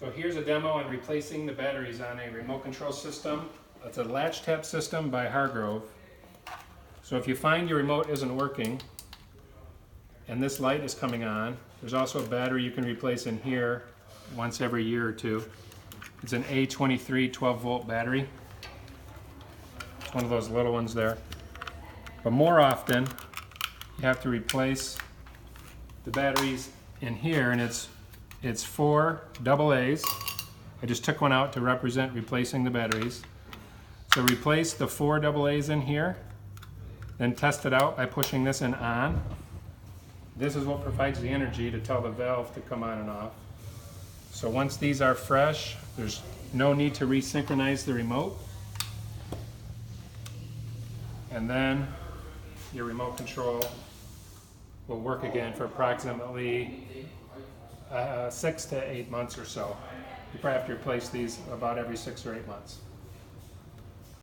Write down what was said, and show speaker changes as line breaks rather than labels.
So here's a demo on replacing the batteries on a remote control system. It's a latch tap system by Hargrove. So if you find your remote isn't working and this light is coming on, there's also a battery you can replace in here once every year or two. It's an A23 12-volt battery. It's one of those little ones there. But more often, you have to replace the batteries in here, and it's 4 AA's. I just took one out to represent replacing the batteries. So replace the 4 AA's in here, then test it out by pushing this in on. This is what provides the energy to tell the valve to come on and off. So once these are fresh, there's no need to resynchronize the remote. And then your remote control will work again for approximately 6 to 8 months or so. You probably have to replace these about every 6 or 8 months.